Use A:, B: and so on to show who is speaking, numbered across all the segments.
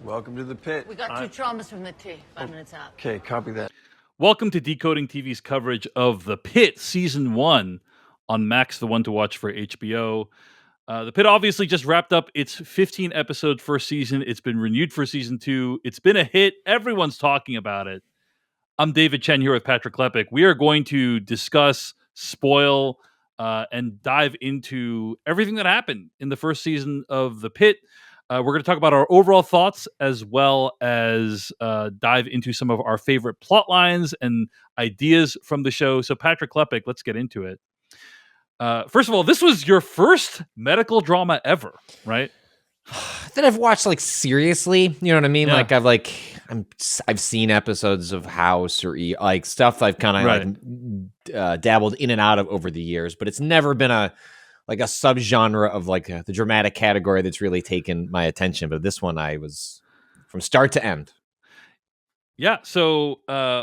A: Welcome to the pit.
B: We got two traumas from the T. 5 minutes out.
A: Okay, copy that.
C: Welcome to Decoding TV's coverage of The Pitt Season 1 on Max, the one to watch for HBO. The Pitt obviously just wrapped up its 15-episode first season. It's been renewed for Season 2. It's been a hit. Everyone's talking about it. I'm David Chen here with Patrick Klepek. We are going to discuss, spoil, and dive into everything that happened in the first season of The Pitt. We're going to talk about our overall thoughts as well as dive into some of our favorite plot lines and ideas from the show. So Patrick Klepek, let's get into it. First of all, this was your first medical drama ever, right?
D: That I've watched seriously, you know what I mean?
C: Yeah.
D: I've seen episodes of House or stuff I've kind of dabbled in and out of over the years, but it's never been a subgenre of the dramatic category that's really taken my attention. But this one, I was from start to end.
C: Yeah. So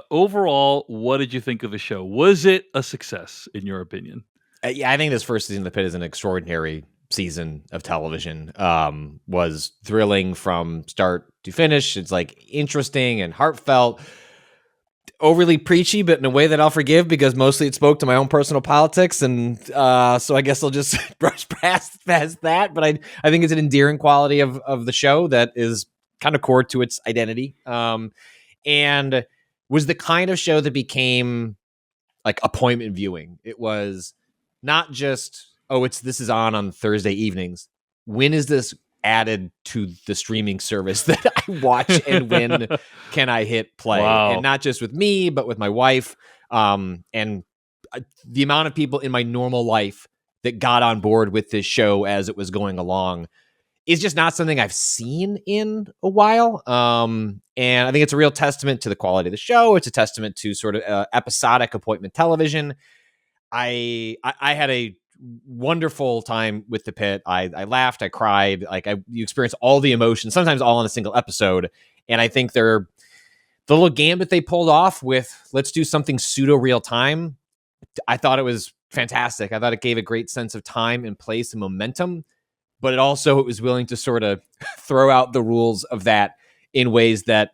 C: overall, what did you think of the show? Was it a success in your opinion?
D: Yeah, I think this first season of The Pitt is an extraordinary season of television. Was thrilling from start to finish. It's interesting and heartfelt, overly preachy, but in a way that I'll forgive because mostly it spoke to my own personal politics, and so I guess I'll just brush past that. But I think it's an endearing quality of the show that is kind of core to its identity, and was the kind of show that became appointment viewing. It was not just this is on Thursday evenings. When is this added to the streaming service that I watch, and when can I hit play?
C: Wow.
D: And not just with me, but with my wife, and the amount of people in my normal life that got on board with this show as it was going along is just not something I've seen in a while. And I think it's a real testament to the quality of the show. It's a testament to sort of episodic appointment television. I had a wonderful time with The Pitt. I laughed, I cried, you experience all the emotions, sometimes all in a single episode. And I think the little gambit they pulled off with let's do something pseudo real time, I thought it was fantastic. I thought it gave a great sense of time and place and momentum, but it was willing to sort of throw out the rules of that in ways that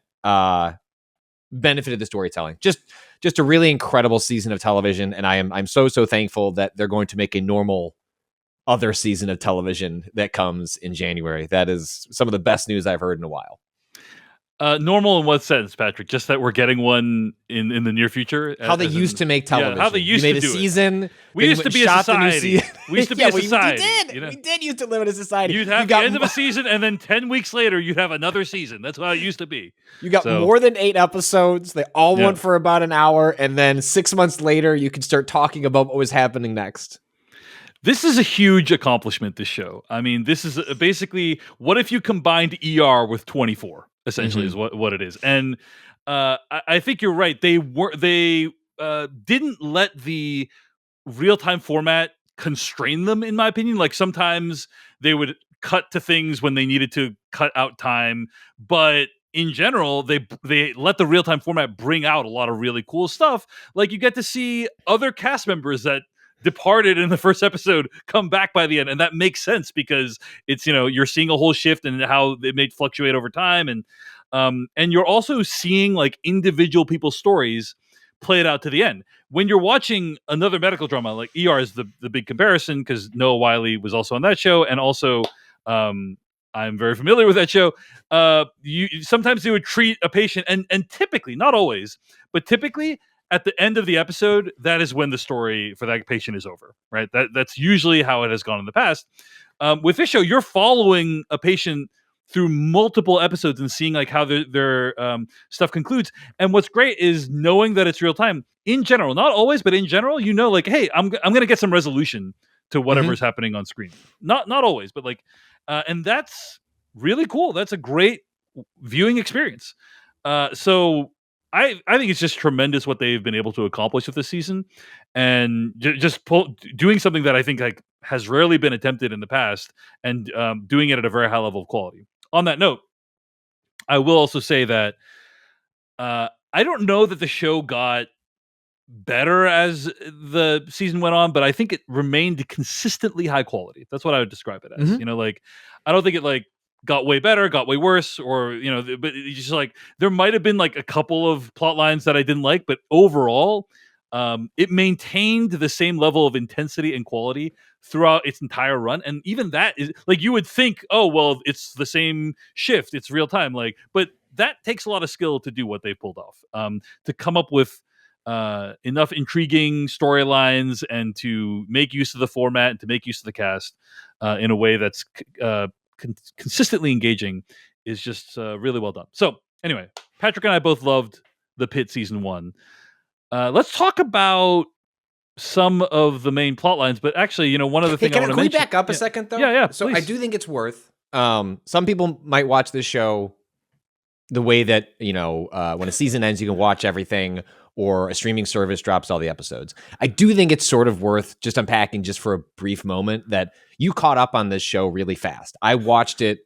D: benefited the storytelling. Just a really incredible season of television, and I'm so thankful that they're going to make a normal other season of television that comes in January. That is some of the best news I've heard in a while.
C: Normal in what sense, Patrick? Just that we're getting one in the near future?
D: How they used to make television.
C: Yeah, how they used
D: to
C: do
D: a season.
C: We used to be a society. We used to be a society.
D: We did used to live in a society.
C: You'd have the end of a season, and then 10 weeks later, you'd have another season. That's how it used to be.
D: You got more than 8 episodes. They all went for about an hour, and then 6 months later, you could start talking about what was happening next.
C: This is a huge accomplishment, this show. I mean, this is basically, what if you combined ER with 24, essentially, is what it is. And I think you're right. They didn't let the real-time format constrain them, in my opinion. Sometimes they would cut to things when they needed to cut out time, but in general, they let the real-time format bring out a lot of really cool stuff. You get to see other cast members that departed in the first episode come back by the end, and that makes sense because it's you're seeing a whole shift in how it may fluctuate over time, and you're also seeing individual people's stories play it out to the end. When you're watching another medical drama, ER is the big comparison because Noah Wyle was also on that show, and also I'm very familiar with that show. Sometimes they would treat a patient, and typically, not always, but typically, at the end of the episode, that is when the story for that patient is over, right? That's usually how it has gone in the past. With this show, you're following a patient through multiple episodes and seeing how their stuff concludes. And what's great is knowing that it's real time. In general, not always, but in general, hey, I'm going to get some resolution to whatever's happening on screen. Not always, but and that's really cool. That's a great viewing experience. So I think it's just tremendous what they've been able to accomplish with this season, and doing something that I think has rarely been attempted in the past, and doing it at a very high level of quality. On that note, I will also say that I don't know that the show got better as the season went on, but I think it remained consistently high quality. That's what I would describe it as. I don't think it got way better, got way worse, or but it's just like there might have been like a couple of plot lines that I didn't like, but overall, it maintained the same level of intensity and quality throughout its entire run. And even that is like, you would think, oh well, it's the same shift, it's real time, like, but that takes a lot of skill to do what they pulled off, to come up with enough intriguing storylines and to make use of the format and to make use of the cast in a way that's consistently engaging is just really well done. So anyway, Patrick and I both loved The Pitt season 1. Let's talk about some of the main plot lines, but actually, one of the things I want to mention.
D: Can we back up a second though?
C: Yeah.
D: So
C: please.
D: I do think it's worth. Some people might watch this show the way that when a season ends, you can watch everything, or a streaming service drops all the episodes. I do think it's sort of worth just unpacking just for a brief moment that you caught up on this show really fast. I watched it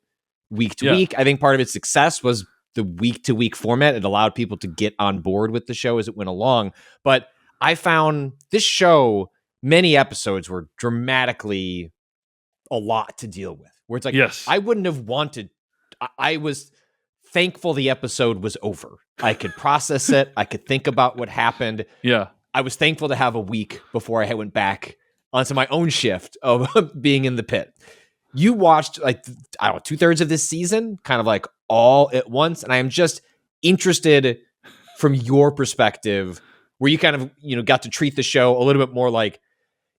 D: week to week. I think part of its success was the week-to-week format. It allowed people to get on board with the show as it went along. But I found this show, many episodes were dramatically a lot to deal with. Where it's like, I wouldn't have wanted... I was thankful the episode was over. I could process it. I could think about what happened.
C: Yeah.
D: I was thankful to have a week before I went back onto my own shift of being in the pit. You watched like, I don't know, 2/3 of this season, kind of like all at once. And I am just interested from your perspective, where you kind of, got to treat the show a little bit more like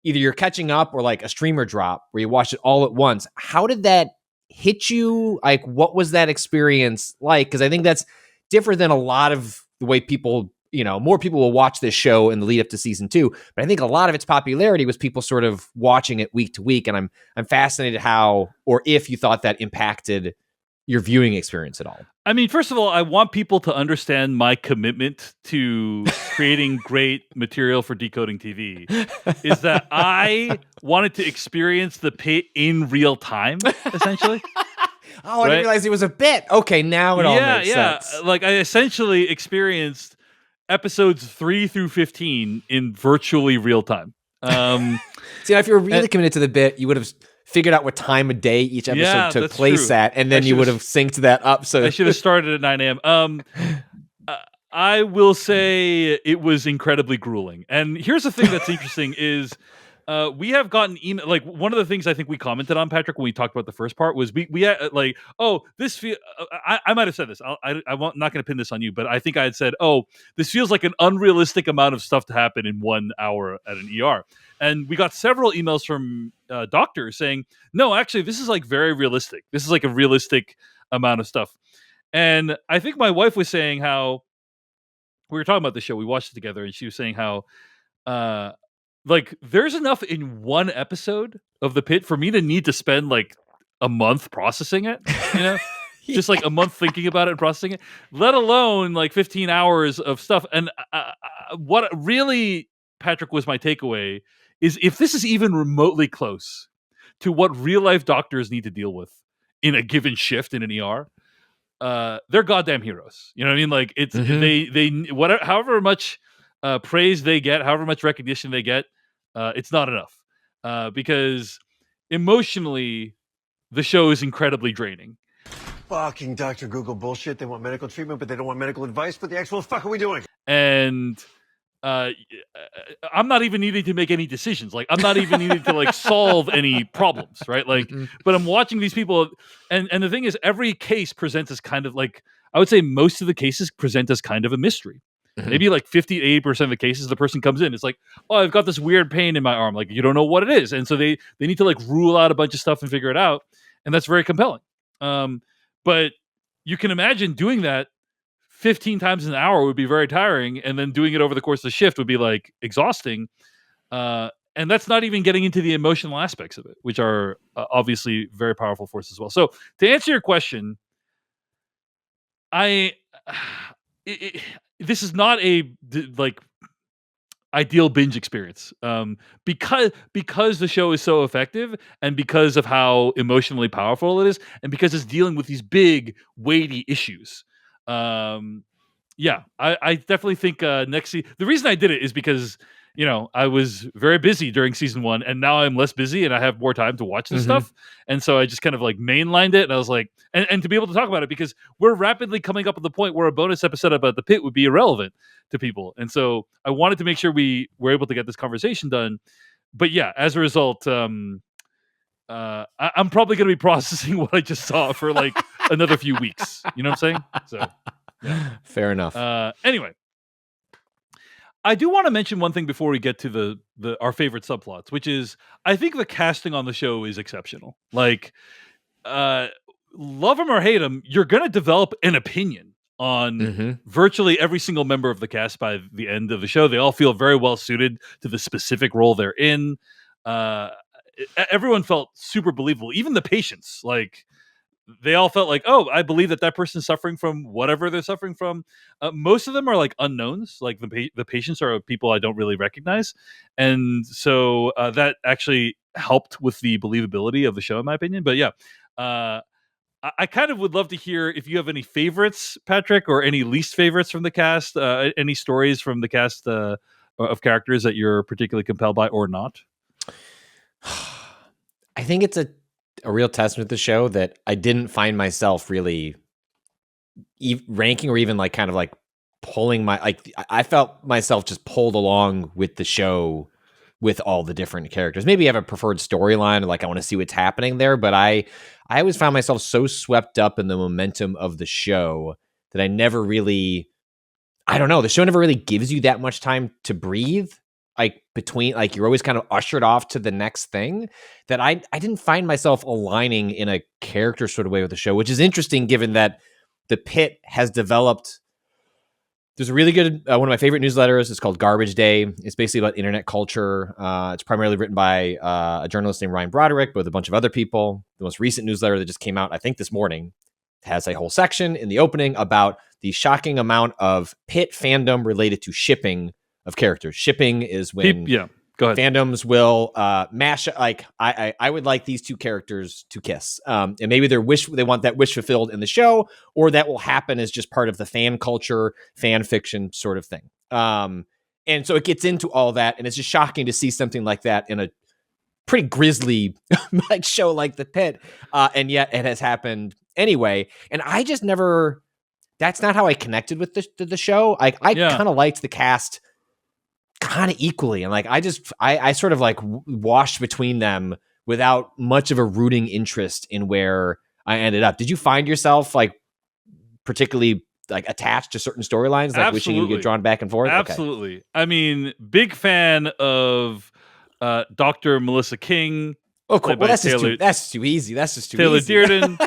D: either you're catching up or like a streamer drop where you watched it all at once. How did that hit you? Like, what was that experience like? Because I think that's different than a lot of the way people, more people will watch this show in the lead up to season 2. But I think a lot of its popularity was people sort of watching it week to week. And I'm fascinated how, or if you thought that impacted your viewing experience at all.
C: I mean, first of all, I want people to understand my commitment to creating great material for Decoding TV is that I wanted to experience the pit in real time, essentially.
D: Oh, I didn't realize it was a bit. Okay, now it all makes sense.
C: Like, I essentially experienced episodes 3 through 15 in virtually real time.
D: See, if you were really committed to the bit, you would have figured out what time of day each episode took place at, and then you would have synced that up. So
C: I should have started at 9 a.m. I will say it was incredibly grueling. And here's the thing that's interesting is we have gotten email. Like, one of the things I think we commented on, Patrick, when we talked about the first part was we had like, oh, this feel. I might have said this. I'm not going to pin this on you, but I think I had said, oh, this feels like an unrealistic amount of stuff to happen in 1 hour at an ER. And we got several emails from doctors saying, no, actually, this is like very realistic. This is like a realistic amount of stuff. And I think my wife was saying how we were talking about the show. We watched it together, and she was saying how like there's enough in one episode of The Pit for me to need to spend like a month processing it, just like a month thinking about it and processing it, let alone like 15 hours of stuff. And what really, Patrick, was my takeaway is if this is even remotely close to what real life doctors need to deal with in a given shift in an ER, they're goddamn heroes. You know what I mean? Like, it's they whatever, however much praise they get, however much recognition they get, it's not enough because emotionally the show is incredibly draining.
A: Fucking Dr. Google bullshit. They want medical treatment, but they don't want medical advice. What the actual fuck are we doing?
C: And I'm not even needing to make any decisions. Like, I'm not even needing to like solve any problems, right? Like, but I'm watching these people, and the thing is, every case presents as kind of like, I would say most of the cases present as kind of a mystery. Maybe like 50 to 80% of the cases, the person comes in, it's like, oh, I've got this weird pain in my arm. Like, you don't know what it is. And so they need to like rule out a bunch of stuff and figure it out. And that's very compelling. But you can imagine doing that 15 times an hour would be very tiring. And then doing it over the course of the shift would be like exhausting. And that's not even getting into the emotional aspects of it, which are obviously very powerful for us as well. So to answer your question, this is not a like ideal binge experience because the show is so effective and because of how emotionally powerful it is and because it's dealing with these big weighty issues. I definitely think next season, the reason I did it is because I was very busy during season 1, and now I'm less busy and I have more time to watch this stuff. And so I just kind of like mainlined it, and I was like, and to be able to talk about it, because we're rapidly coming up with the point where a bonus episode about the Pit would be irrelevant to people. And so I wanted to make sure we were able to get this conversation done. But yeah, as a result, I'm probably going to be processing what I just saw for like another few weeks. You know what I'm saying? So yeah.
D: Fair enough.
C: Anyway, I do want to mention one thing before we get to our favorite subplots, which is I think the casting on the show is exceptional. Like, love them or hate them, you're going to develop an opinion on virtually every single member of the cast by the end of the show. They all feel very well suited to the specific role they're in. Everyone felt super believable. Even the patients, like, they all felt like, oh, I believe that person's suffering from whatever they're suffering from. Most of them are like unknowns. Like the patients are people I don't really recognize. And so that actually helped with the believability of the show, in my opinion. But yeah, I kind of would love to hear if you have any favorites, Patrick, or any least favorites from the cast, any stories from the cast of characters that you're particularly compelled by or not.
D: I think it's a real testament to the show that I didn't find myself really ranking or even like kind of like pulling I felt myself just pulled along with the show with all the different characters. Maybe I have a preferred storyline, like I want to see what's happening there, but I always found myself so swept up in the momentum of the show that I never really, I don't know, the show never really gives you that much time to breathe. Like between, like you're always kind of ushered off to the next thing, that I didn't find myself aligning in a character sort of way with the show, which is interesting given that the Pit has developed. There's a really good, one of my favorite newsletters. It's called Garbage Day. It's basically about internet culture. It's primarily written by a journalist named Ryan Broderick, but with a bunch of other people. The most recent newsletter that just came out, I think this morning, has a whole section in the opening about the shocking amount of Pit fandom related to shipping of characters. Shipping is when
C: go ahead.
D: Fandoms will mash, like I would like these two characters to kiss, and maybe they want that wish fulfilled in the show, or that will happen as just part of the fan culture, fan fiction sort of thing. And so it gets into all that, and it's just shocking to see something like that in a pretty grisly like show like The Pit, and yet it has happened anyway. And I just never. That's not how I connected with the show. I kind of liked the cast kind of equally, and like I sort of like washed between them without much of a rooting interest in where I ended up. Did you find yourself like particularly like attached to certain storylines, like wishing you get drawn back and forth?
C: Absolutely. Okay. I mean, big fan of Dr. Melissa King.
D: Oh, cool. Well, that's just too easy. That's just too
C: Taylor
D: easy.
C: Dearden.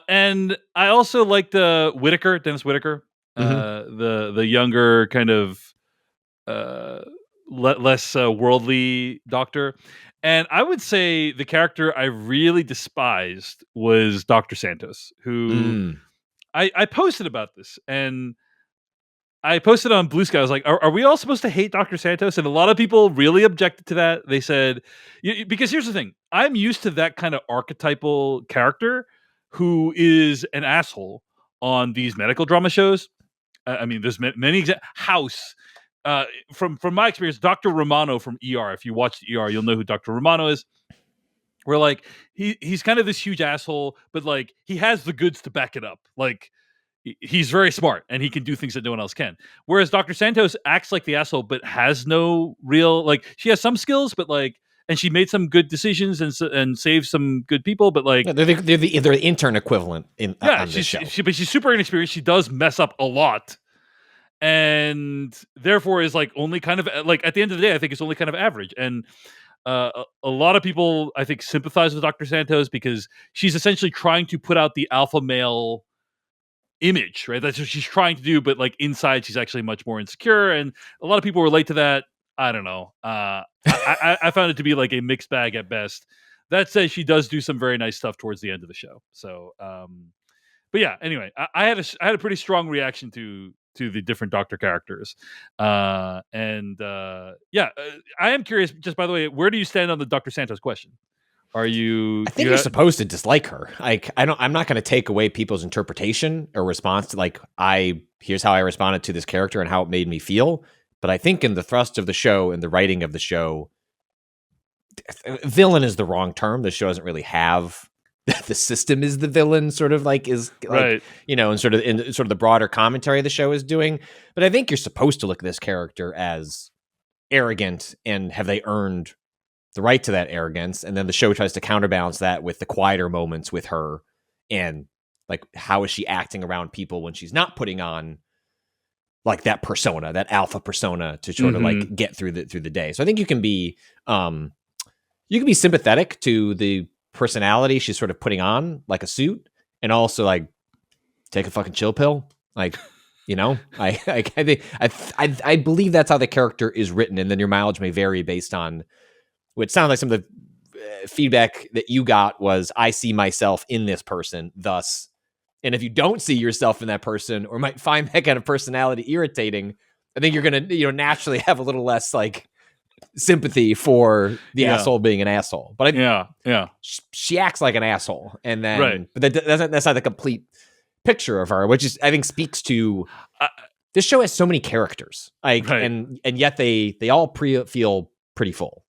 C: And I also liked Dennis Whitaker, the younger kind of less worldly doctor. And I would say the character I really despised was Dr. Santos, who I posted about this, and I posted on Blue Sky. I was like, are we all supposed to hate Dr. Santos? And a lot of people really objected to that. They said, because here's the thing, I'm used to that kind of archetypal character who is an asshole on these medical drama shows. I mean, there's many House. From my experience, Dr. Romano from ER, if you watch ER, you'll know who Dr. Romano is. Where like he's kind of this huge asshole, but like he has the goods to back it up. Like he's very smart and he can do things that no one else can. Whereas Dr. Santos acts like the asshole, but has no real, like, she has some skills, but like, and she made some good decisions and saved some good people, but like
D: they're the intern equivalent in on this show.
C: But she's super inexperienced. She does mess up a lot. And therefore is like only kind of like at the end of the day, I think it's only kind of average. And a lot of people, I think, sympathize with Dr. Santos because she's essentially trying to put out the alpha male image, right? That's what she's trying to do. But like inside, she's actually much more insecure. And a lot of people relate to that. I don't know. I found it to be like a mixed bag at best. That said, she does do some very nice stuff towards the end of the show. So, but yeah, anyway, I had a pretty strong reaction to the different Doctor characters. I am curious, just by the way, where do you stand on the Dr. Santos question? I think
D: you're supposed to dislike her. Like, I'm not going to take away people's interpretation or response to, like, here's how I responded to this character and how it made me feel. But I think in the thrust of the show and the writing of the show, villain is the wrong term. The show doesn't really have the system is the villain, sort of like is like,
C: Right.
D: and sort of the broader commentary the show is doing. But I think you're supposed to look at this character as arrogant, and have they earned the right to that arrogance? And then the show tries to counterbalance that with the quieter moments with her, and like how is she acting around people when she's not putting on like that persona, that alpha persona, to sort of like get through the day. So I think you can be sympathetic to the personality she's sort of putting on like a suit, and also like take a fucking chill pill. Like, I think I believe that's how the character is written. And then your mileage may vary based on what sounds like some of the feedback that you got was, I see myself in this person, thus. And if you don't see yourself in that person, or might find that kind of personality irritating, I think you're going to, naturally have a little less like sympathy for the asshole being an asshole. But she acts like an asshole, and then, but that's not the complete picture of her, which is, I think, speaks to this show has so many characters, like, and yet they all feel pretty full.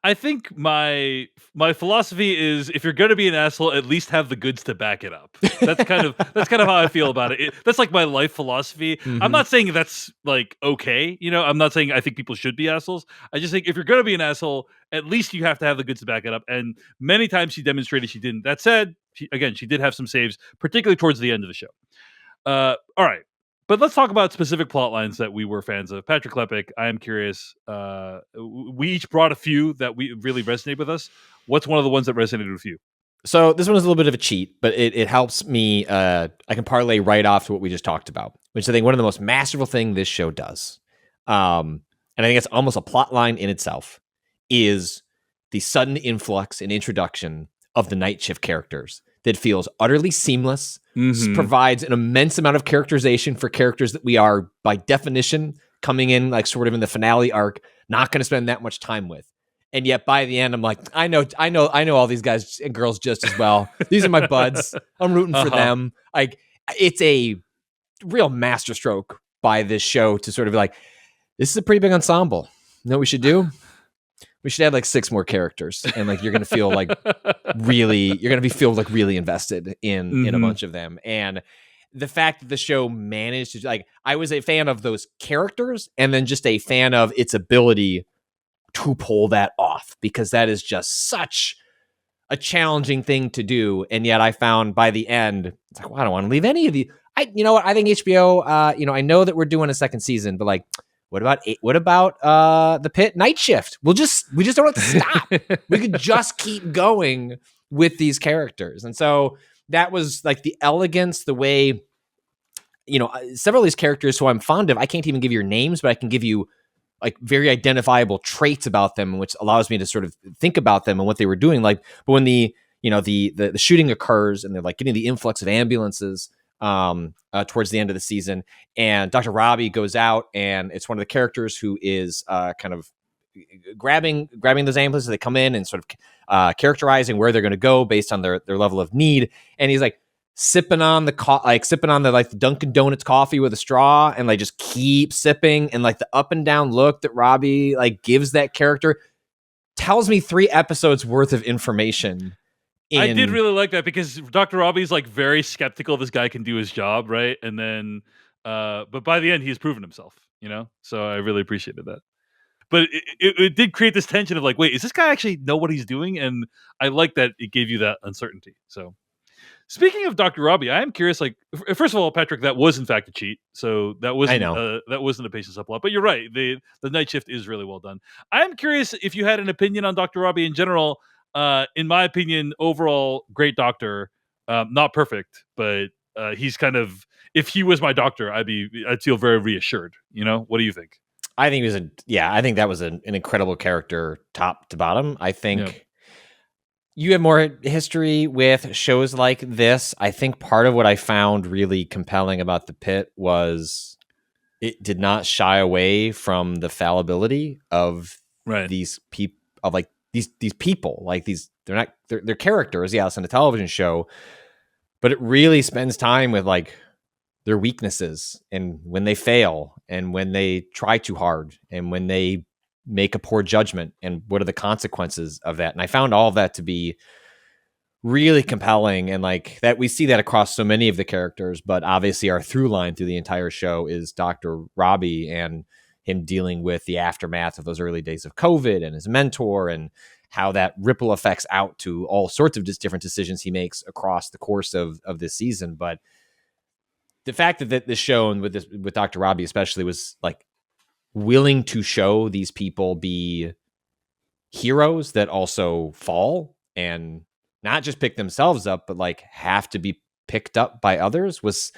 C: I think my philosophy is, if you're going to be an asshole, at least have the goods to back it up. That's kind of how I feel about it. That's like my life philosophy. I'm not saying that's like okay, I'm not saying I think people should be assholes. I just think if you're going to be an asshole, at least you have to have the goods to back it up. And many times she demonstrated she didn't. That said, she did have some saves, particularly towards the end of the show. All right. But let's talk about specific plot lines that we were fans of. Patrick Klepek, I am curious. We each brought a few that we really resonated with us. What's one of the ones that resonated with you?
D: So this one is a little bit of a cheat, but it helps me. I can parlay right off to what we just talked about, which I think one of the most masterful thing this show does. And I think it's almost a plot line in itself, is the sudden influx and introduction of the night shift characters that feels utterly seamless, provides an immense amount of characterization for characters that we are, by definition, coming in like sort of in the finale arc, not going to spend that much time with. And yet by the end, I'm like, I know all these guys and girls just as well. These are my buds. I'm rooting for them. Like, it's a real masterstroke by this show to sort of be like, this is a pretty big ensemble. You know what we should do? We should add like 6 more characters, and like you're gonna feel like really invested in a bunch of them. And the fact that the show managed to, like, I was a fan of those characters, and then just a fan of its ability to pull that off, because that is just such a challenging thing to do. And yet I found by the end, it's like, well, I don't want to leave any of the. You know what? I think HBO. I know that we're doing a second season, but like, what about the Pitt night shift? We just don't have to stop. We could just keep going with these characters. And so that was like the elegance, the way, several of these characters who I'm fond of, I can't even give you names, but I can give you like very identifiable traits about them, which allows me to sort of think about them and what they were doing. Like, but when the shooting occurs and they're like getting the influx of ambulances, towards the end of the season, and Dr. Robbie goes out, and it's one of the characters who is kind of grabbing those ambulances. They come in and sort of characterizing where they're going to go based on their level of need, and he's like sipping on the Dunkin' Donuts coffee with a straw, and like just keep sipping, and like the up and down look that Robbie like gives that character tells me 3 episodes worth of information.
C: I did really like that, because Dr. Robbie's like very skeptical this guy can do his job, right? And then, but by the end, he's proven himself, So I really appreciated that. But it did create this tension of like, wait, is this guy actually know what he's doing? And I like that it gave you that uncertainty. So, speaking of Dr. Robbie, I am curious. Like, first of all, Patrick, that was in fact a cheat. So that wasn't a patient subplot. But you're right. The night shift is really well done. I am curious if you had an opinion on Dr. Robbie in general. In my opinion, overall, great doctor. Not perfect, but he's kind of, if he was my doctor, I'd feel very reassured. What do you think?
D: I think I think that was an incredible character, top to bottom. I think you have more history with shows like this. I think part of what I found really compelling about The Pitt was it did not shy away from the fallibility of these people, of like these people, like they're characters, yes, in a television show, but it really spends time with like their weaknesses and when they fail and when they try too hard and when they make a poor judgment and what are the consequences of that. And I found all of that to be really compelling, and like that we see that across so many of the characters, but obviously our through line through the entire show is Dr. Robbie and him dealing with the aftermath of those early days of COVID and his mentor and how that ripple effects out to all sorts of just different decisions he makes across the course of this season. But the fact that this show, and with Dr. Robbie especially, was like willing to show these people be heroes that also fall and not just pick themselves up, but like have to be picked up by others, was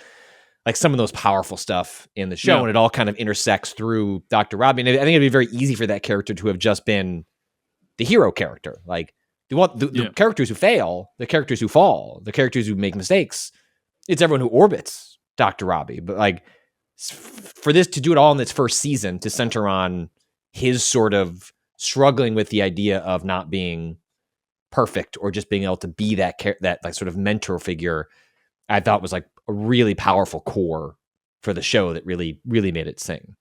D: like some of those powerful stuff in the show.
C: Yeah.
D: And it all kind of intersects through Dr. Robbie. And I think it'd be very easy for that character to have just been the hero character. Like the characters who fail, the characters who fall, the characters who make mistakes, it's everyone who orbits Dr. Robbie. But like for this to do it all in its first season, to center on his sort of struggling with the idea of not being perfect or just being able to be that like sort of mentor figure, I thought was like a really powerful core for the show that really, really made it sing.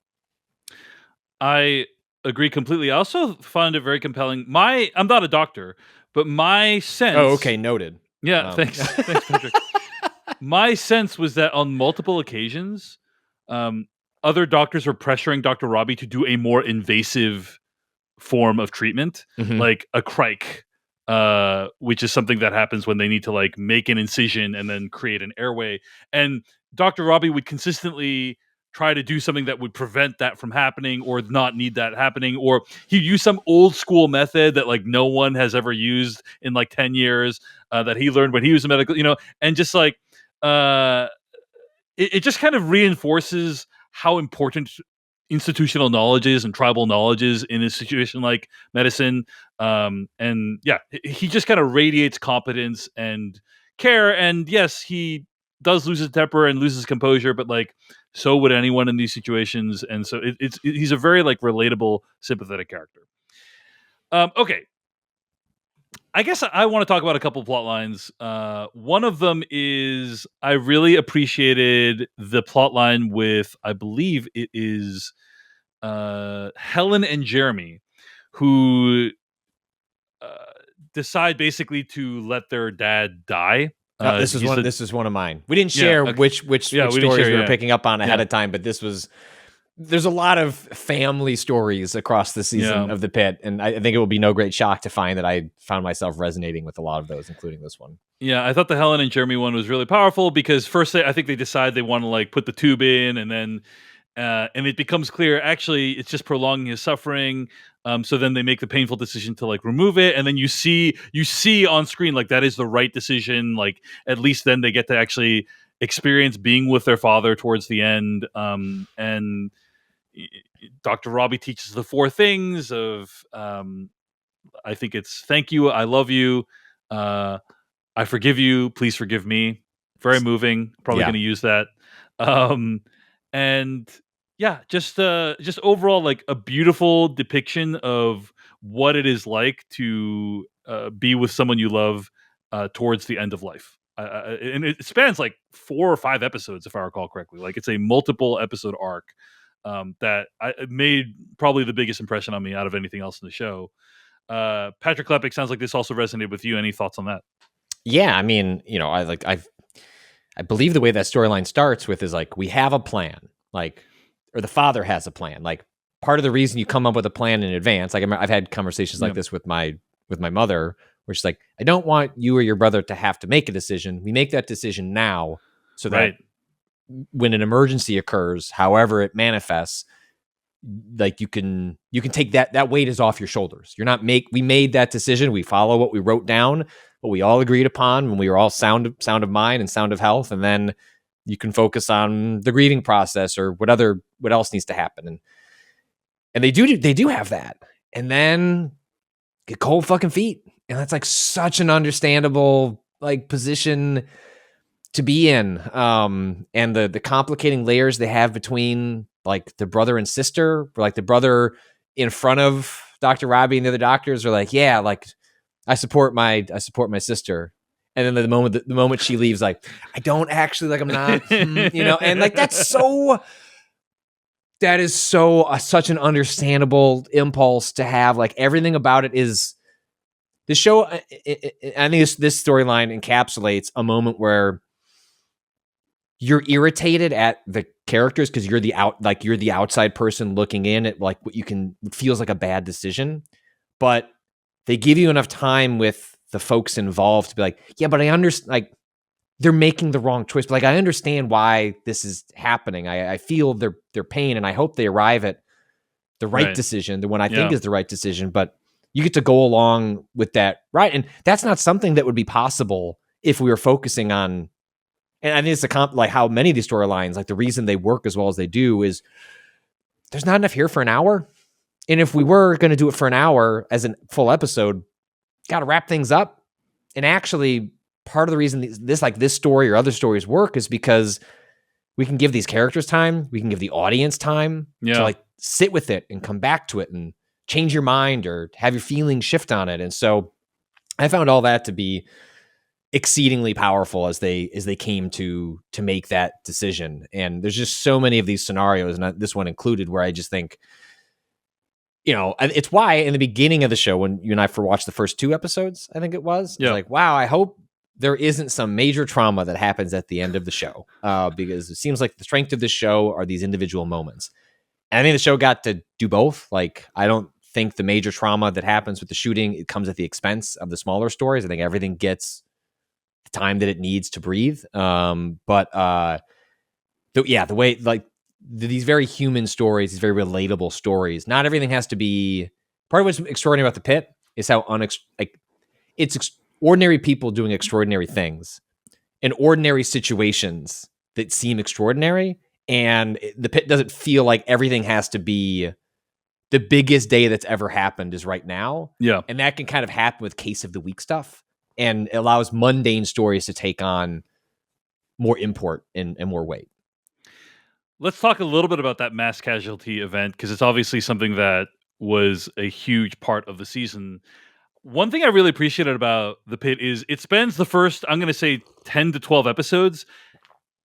C: I agree completely. I also find it very compelling. I'm not a doctor, but my sense.
D: Oh, okay, noted.
C: Yeah, thanks, Patrick. My sense was that on multiple occasions, other doctors were pressuring Dr. Robbie to do a more invasive form of treatment, like a crike, which is something that happens when they need to like make an incision and then create an airway. And Dr. Robbie would consistently try to do something that would prevent that from happening or not need that happening, or he'd use some old school method that like no one has ever used in like 10 years that he learned when he was a medical, and just like it just kind of reinforces how important institutional knowledge is and tribal knowledge is in a situation like medicine. And yeah, he just kind of radiates competence and care. And yes, he does lose his temper and loses composure, but like, so would anyone in these situations. And so he's a very like relatable, sympathetic character. Okay. I guess I want to talk about a couple plot lines. One of them is I really appreciated the plot line with, I believe it is Helen and Jeremy, who decide basically to let their dad die.
D: This is one of mine. We didn't share which stories we were picking up on ahead of time, but there's a lot of family stories across the season of The Pitt, and I think it will be no great shock to find that I found myself resonating with a lot of those, including this one. Yeah,
C: I thought the Helen and Jeremy one was really powerful because first I think they decide they want to like put the tube in, and then and it becomes clear actually it's just prolonging his suffering. So then they make the painful decision to like remove it, and then you see on screen like that is the right decision. Like at least then they get to actually experience being with their father towards the end. And Dr. Robbie teaches the 4 things of I think it's thank you, I love you, I forgive you, please forgive me. Very moving. Probably going to use that. And yeah, just overall like a beautiful depiction of what it is like to be with someone you love towards the end of life. And it spans like 4 or 5 episodes, if I recall correctly. Like it's a multiple episode arc that made probably the biggest impression on me out of anything else in the show. Patrick Klepek, sounds like this also resonated with you. Any thoughts on that?
D: Yeah, I mean, I believe the way that storyline starts with is like we have a plan, like, or the father has a plan. Like part of the reason you come up with a plan in advance, like I've had conversations like this with my mother, where she's like, I don't want you or your brother to have to make a decision. We make that decision now so that when an emergency occurs, however it manifests, like you can take that weight is off your shoulders. We made that decision. We follow what we wrote down, what we all agreed upon when we were all sound of mind and sound of health. And then you can focus on the grieving process or what else needs to happen. And they do have that. And then get cold fucking feet. And that's like such an understandable like position to be in. And the complicating layers they have between like the brother and sister, like the brother in front of Dr. Robbie and the other doctors are like, yeah, like I support my sister. And then the moment she leaves, like, I don't actually, like, I'm not, and like, that is so such an understandable impulse to have. Like, everything about it is the show. I think this storyline encapsulates a moment where you're irritated at the characters because you're the outside person looking in at like what feels like a bad decision, but they give you enough time with the folks involved to be like, yeah, but I understand, like, they're making the wrong choice. But like, I understand why this is happening. I feel their pain, and I hope they arrive at the right decision, the one I think is the right decision. But you get to go along with that, right? And that's not something that would be possible if we were focusing on. And I think it's like how many of these storylines, like the reason they work as well as they do is there's not enough here for an hour. And if we were going to do it for an hour as a full episode, got to wrap things up. And actually, part of the reason this story or other stories work is because we can give these characters time. We can give the audience time to like sit with it and come back to it and change your mind or have your feelings shift on it. And so I found all that to be exceedingly powerful as they came to make that decision. And there's just so many of these scenarios, and this one included, where I just think, it's why in the beginning of the show, when you and I watched the first 2 episodes, I think it was, like, wow, I hope there isn't some major trauma that happens at the end of the show, because it seems like the strength of this show are these individual moments. And I think the show got to do both. Like, I don't think the major trauma that happens with the shooting, it comes at the expense of the smaller stories. I think everything gets the time that it needs to breathe. The way, like, these very human stories, these very relatable stories, not everything has to be. Part of what's extraordinary about The Pitt is how it's ordinary people doing extraordinary things in ordinary situations that seem extraordinary. And The Pitt doesn't feel like everything has to be the biggest day that's ever happened is right now.
C: Yeah.
D: And that can kind of happen with case of the week stuff, and it allows mundane stories to take on more import and more weight.
C: Let's talk a little bit about that mass casualty event, because it's obviously something that was a huge part of the season. One thing I really appreciated about The Pitt is it spends the first, I'm going to say 10 to 12 episodes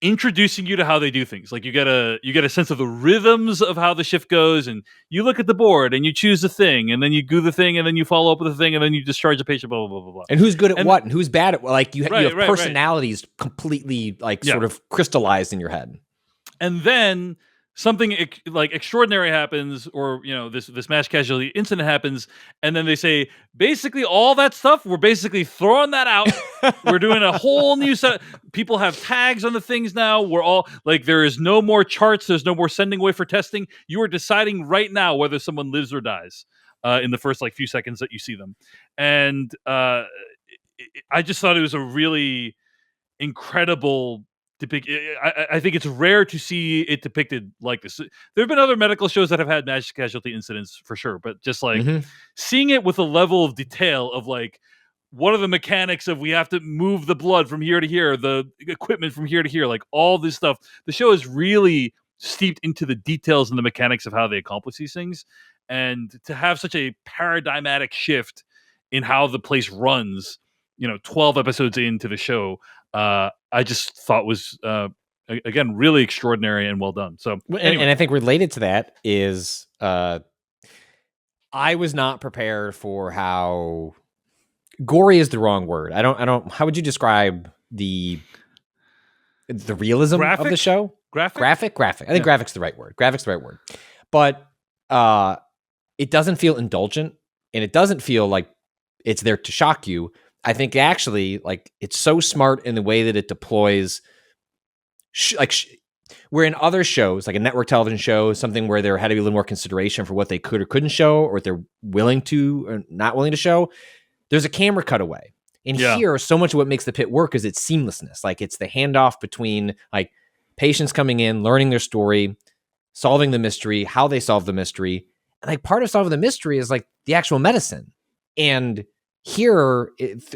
C: introducing you to how they do things. Like, you get a sense of the rhythms of how the shift goes, and you look at the board and you choose the thing, and then you do the thing, and then you follow up with the thing, and then you discharge a patient, blah, blah, blah, blah, blah.
D: And who's good at what and who's bad at what. Like, you have personalities completely sort of crystallized in your head.
C: And then something like extraordinary happens, or this mass casualty incident happens, and then they say, basically all that stuff, we're basically throwing that out. We're doing a whole new set. People have tags on the things now. We're all like, there is no more charts. There's no more sending away for testing. You are deciding right now whether someone lives or dies in the first few seconds that you see them. And I just thought it was a really incredible I think it's rare to see it depicted like this. There have been other medical shows that have had mass casualty incidents for sure, but just seeing it with a level of detail of like, what are the mechanics of, we have to move the blood from here to here, the equipment from here to here, like all this stuff. The show is really steeped into the details and the mechanics of how they accomplish these things. And to have such a paradigmatic shift in how the place runs, 12 episodes into the show, I just thought was, again, really extraordinary and well done. So, anyway.
D: And I think related to that is, I was not prepared for how gory is the wrong word. I don't. How would you describe the realism of the show? Graphic. I think graphic's the right word. But it doesn't feel indulgent, and it doesn't feel like it's there to shock you. I think actually, like, it's so smart in the way that it deploys, where in other shows, like a network television show, something where there had to be a little more consideration for what they could or couldn't show, or what they're willing to or not willing to show, there's a camera cutaway. And here, so much of what makes The Pitt work is its seamlessness. Like, it's the handoff between like patients coming in, learning their story, solving the mystery, how they solve the mystery. And like, part of solving the mystery is like the actual medicine. And here,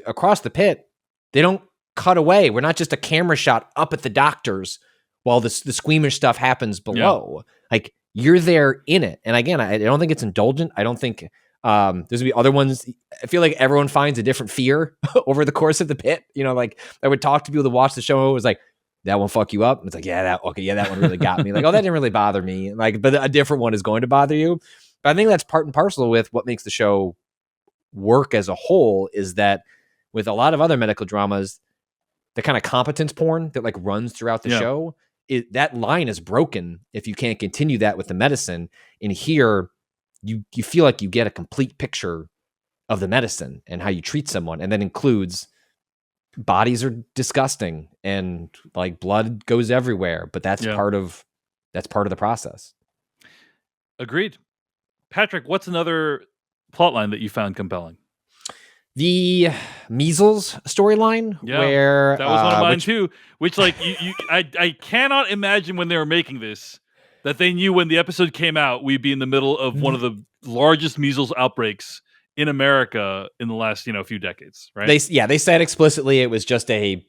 D: across The Pitt, they don't cut away. We're not just a camera shot up at the doctors while the squeamish stuff happens below. Like, you're there in it. And again, I don't think it's indulgent. I don't think There's gonna be other ones. I feel like everyone finds a different fear over the course of the pit. You know, like I would talk to people that watch the show. It was like, that one fuck you up. And it's like, that one really got me. Like, oh, that didn't really bother me. Like, but a different one is going to bother you. But I think that's part and parcel with what makes the show work as a whole, is that with a lot of other medical dramas, the kind of competence porn that like runs throughout the show, that line is broken if you can't continue that with the medicine. In here, you feel like you get a complete picture of the medicine and how you treat someone, and that includes bodies are disgusting and like blood goes everywhere, but that's part of the process.
C: Agreed. Patrick, what's another plotline that you found compelling?
D: The measles storyline, where
C: that was one of mine too. Which, like, I cannot imagine when they were making this that they knew when the episode came out we'd be in the middle of one of the largest measles outbreaks in America in the last few decades. Right?
D: They said explicitly it was just a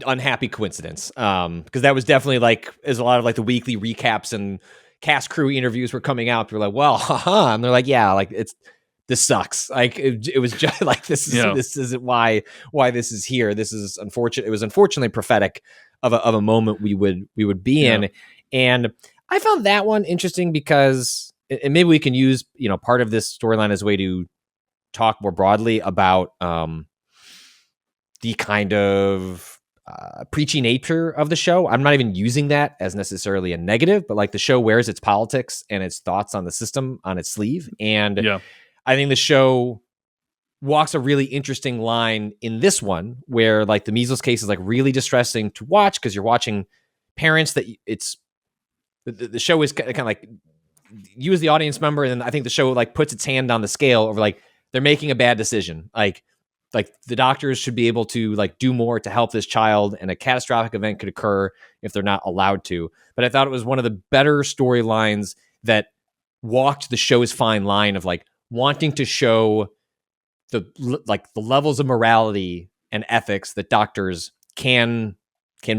D: unhappy coincidence. Because that was definitely like, as a lot of like the weekly recaps and cast crew interviews were coming out, people were like, well, haha, and they're like, yeah, like this sucks. Like it was just like this isn't why this is here. This is unfortunate. It was unfortunately prophetic of a moment we would be in. And I found that one interesting because, and maybe we can use part of this storyline as a way to talk more broadly about the kind of preachy nature of the show. I'm not even using that as necessarily a negative, but like the show wears its politics and its thoughts on the system on its sleeve. And I think the show walks a really interesting line in this one, where like the measles case is like really distressing to watch because you're watching parents that the show is kind of like you as the audience member. And then I think the show like puts its hand on the scale over like, they're making a bad decision. Like the doctors should be able to like do more to help this child, and a catastrophic event could occur if they're not allowed to. But I thought it was one of the better storylines that walked the show's fine line of like wanting to show the levels of morality and ethics that doctors can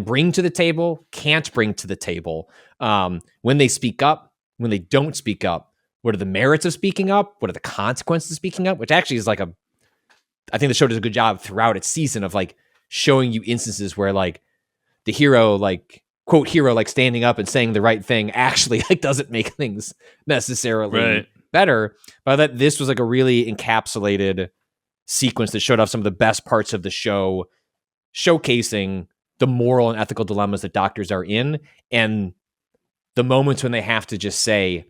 D: bring to the table, can't bring to the table, when they speak up, when they don't speak up. What are the merits of speaking up? What are the consequences of speaking up? Which actually is like I think the show does a good job throughout its season of like showing you instances where like the hero, like quote hero, like standing up and saying the right thing actually like doesn't make things necessarily better. But I thought this was like a really encapsulated sequence that showed off some of the best parts of the show, showcasing the moral and ethical dilemmas that doctors are in, and the moments when they have to just say,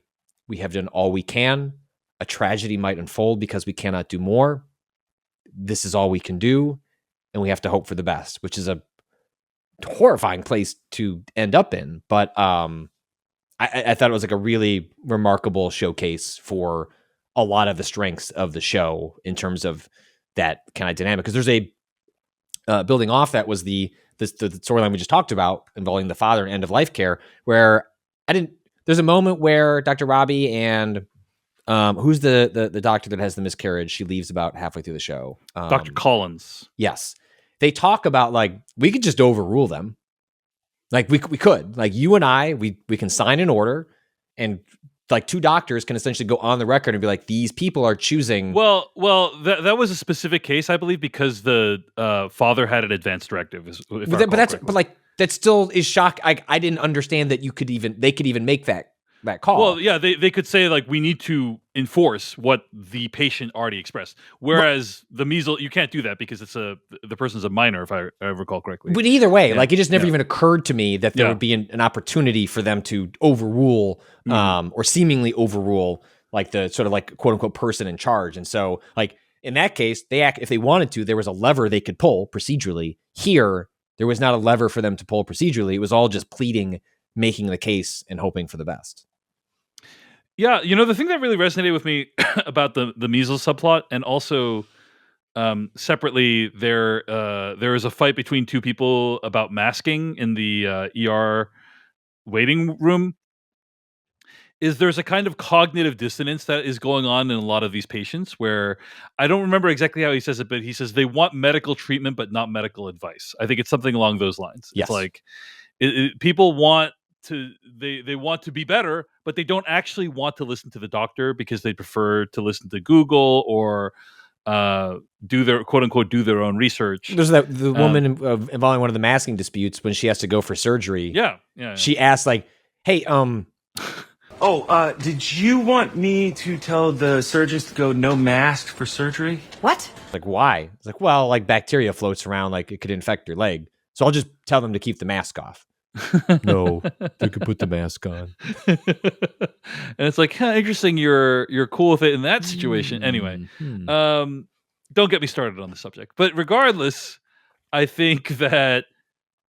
D: we have done all we can. A tragedy might unfold because we cannot do more. This is all we can do, and we have to hope for the best, which is a horrifying place to end up in. But I thought it was like a really remarkable showcase for a lot of the strengths of the show in terms of that kind of dynamic. Because there's a building off that was the storyline we just talked about involving the father and end of life care, where there's a moment where Dr. Robbie and who's the doctor that has the miscarriage? She leaves about halfway through the show.
C: Dr. Collins.
D: Yes. They talk about like, we could just overrule them. Like we could, like you and I, we can sign an order, and like two doctors can essentially go on the record and be like, these people are choosing.
C: Well, that was a specific case, I believe, because the father had an advance directive.
D: That still is shock. I didn't understand that they could even make that call.
C: Well, yeah, they could say like, we need to enforce what the patient already expressed. Whereas the measles, you can't do that because the person's a minor, if I recall correctly.
D: But either way, like it just never even occurred to me that there would be an opportunity for them to overrule or seemingly overrule like the sort of like quote unquote person in charge. And so like in that case, if they wanted to, there was a lever they could pull procedurally. Here, there was not a lever for them to pull procedurally. It was all just pleading, making the case, and hoping for the best.
C: Yeah, the thing that really resonated with me about the measles subplot, and also separately, there is a fight between two people about masking in the ER waiting room. There's a kind of cognitive dissonance that is going on in a lot of these patients, where I don't remember exactly how he says it, but he says they want medical treatment but not medical advice. I think it's something along those lines.
D: Yes.
C: It's like people want they want to be better, but they don't actually want to listen to the doctor because they prefer to listen to Google or do their quote unquote do their own research.
D: There's the woman involving one of the masking disputes when she has to go for surgery.
C: Yeah.
D: She asks like, "Hey,
E: did you want me to tell the surgeons to go no mask for surgery?
B: What?
D: like why?" It's like, "Well, like bacteria floats around, like it could infect your leg, so I'll just tell them to keep the mask off." No, they could put the mask on.
C: And it's like, interesting. You're cool with it in that situation. Anyway, don't get me started on the subject. But regardless, I think that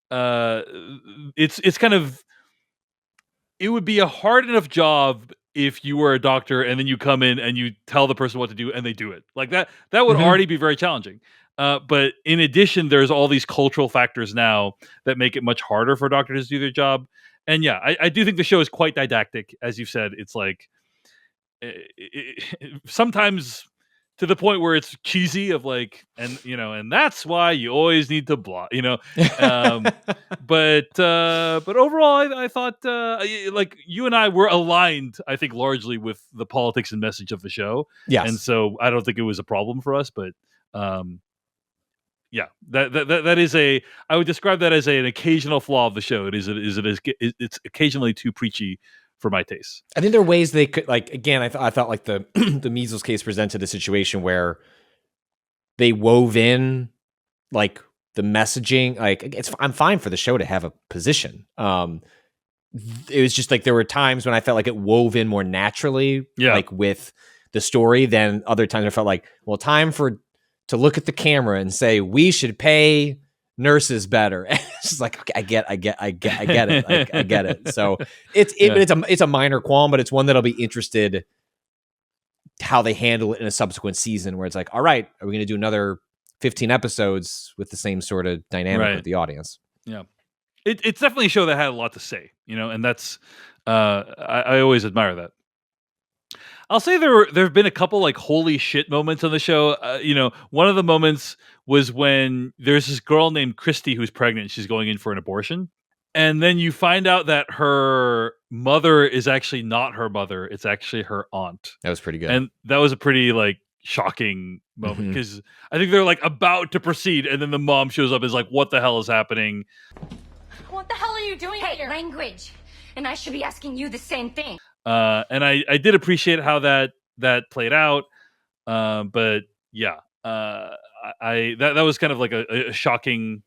C: it's kind of, it would be a hard enough job if you were a doctor and then you come in and you tell the person what to do and they do it like that. That would already be very challenging. But in addition, there's all these cultural factors now that make it much harder for doctors to do their job. And yeah, I do think the show is quite didactic. As you've said, it's like sometimes to the point where it's cheesy of like, and that's why you always need to block, but overall, I thought, like you and I were aligned, I think largely with the politics and message of the show.
D: Yes.
C: And so I don't think it was a problem for us, but, yeah, that is I would describe that as an occasional flaw of the show. It's occasionally too preachy for my taste.
D: I think there are ways they could, like, again, I thought like the the measles case presented a situation where they wove in like the messaging. Like, I'm fine for the show to have a position. It was just like there were times when I felt like it wove in more naturally, like with the story, than other times I felt like, well, time to look at the camera and say we should pay nurses better. It's just like, okay, I get it. I get it. So it's a minor qualm, but it's one that I'll be interested how they handle it in a subsequent season, where it's like, all right, are we going to do another 15 episodes with the same sort of dynamic with the audience?
C: Yeah. It's definitely a show that had a lot to say, and that's, I always admire that. I'll say there have been a couple like holy shit moments on the show. One of the moments was when there's this girl named Christy who's pregnant. She's going in for an abortion. And then you find out that her mother is actually not her mother. It's actually her aunt.
D: That was pretty good.
C: And that was a pretty like shocking moment because I think they're like about to proceed. And then the mom shows up and is like, what the hell is happening?
F: What the hell are you doing here? Language. And I should be asking you the same thing.
C: And I did appreciate how that played out. But yeah, that was kind of like a shocking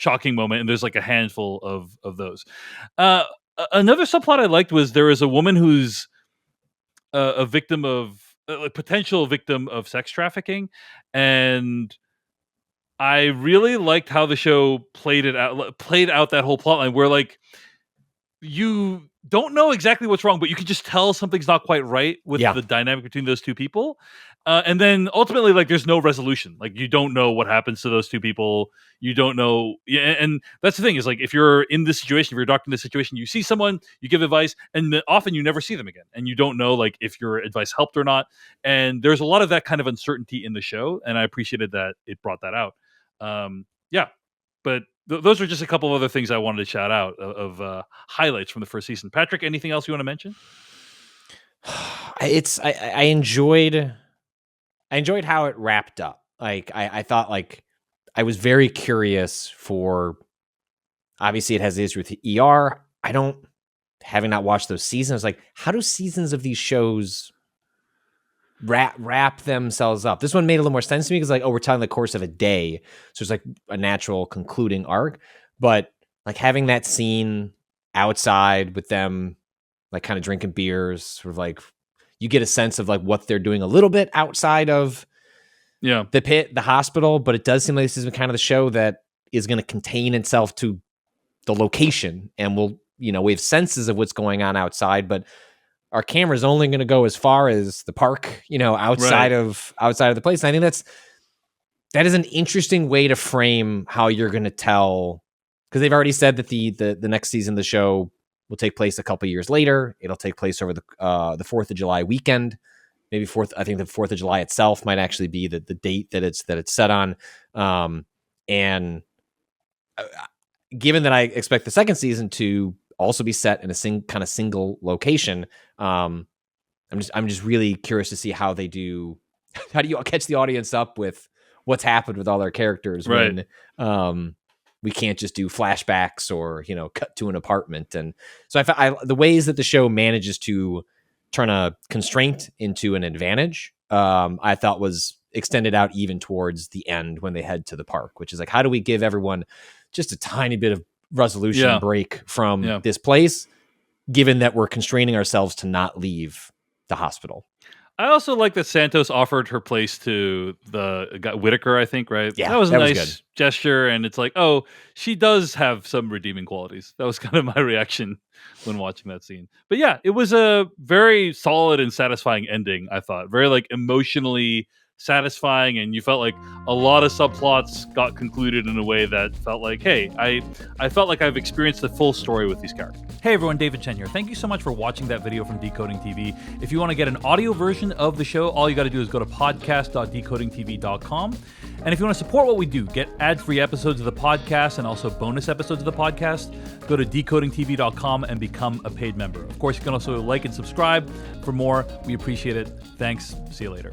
C: moment. And there's like a handful of those. Another subplot I liked was there was a woman who's a victim of a potential victim of sex trafficking. And I really liked how the show played out that whole plotline where like you don't know exactly what's wrong, but you can just tell something's not quite right with the dynamic between those two people. And then ultimately, like, there's no resolution. Like, you don't know what happens to those two people. You don't know. Yeah, and that's the thing is, like, if you're in this situation, if you're a doctor in this situation, you see someone, you give advice, and often you never see them again. And you don't know, like, if your advice helped or not. And there's a lot of that kind of uncertainty in the show. And I appreciated that it brought that out. Yeah. But those are just a couple of other things I wanted to shout out of highlights from the first season. Patrick, anything else you want to mention?
D: I enjoyed how it wrapped up. Like I thought, like, I was very curious for, obviously it has the issue with the ER. Having not watched those seasons, like, how do seasons of these shows wrap themselves up? This one made a little more sense to me because, like, we're telling the course of a day, so it's like a natural concluding arc. But like having that scene outside with them, like, kind of drinking beers, sort of like, you get a sense of like what they're doing a little bit outside of the pit, the hospital. But it does seem like this is kind of the show that is going to contain itself to the location, and we have senses of what's going on outside, but our camera's only going to go as far as the park, outside of the place. And I think that is an interesting way to frame how you're going to tell, because they've already said that the next season of the show will take place a couple years later. It'll take place over the 4th of July weekend. Maybe I think the 4th of July itself might actually be the date that it's set on. And given that I expect the second season to also be set in a single location. I'm just really curious to see how they do. How do you catch the audience up with what's happened with all their characters when we can't just do flashbacks or, cut to an apartment. And so the ways that the show manages to turn a constraint into an advantage, I thought was extended out even towards the end when they head to the park, which is like, how do we give everyone just a tiny bit of resolution break from this place, given that we're constraining ourselves to not leave the hospital.
C: I also like that Santos offered her place to the guy, Whitaker, I think, right?
D: Yeah,
C: that was a nice
D: good
C: gesture, and it's like, oh, she does have some redeeming qualities. That was kind of my reaction when watching that scene. But yeah, it was a very solid and satisfying ending, I thought. Very like emotionally satisfying, and you felt like a lot of subplots got concluded in a way that felt like, hey, I felt like I've experienced the full story with these characters. Hey everyone, David Chen here. Thank you so much for watching that video from Decoding TV. If you want to get an audio version of the show, all you got to do is go to podcast.decodingtv.com. And if you want to support what we do, get ad-free episodes of the podcast and also bonus episodes of the podcast, go to decodingtv.com and become a paid member. Of course, you can also like and subscribe for more. We appreciate it. Thanks. See you later.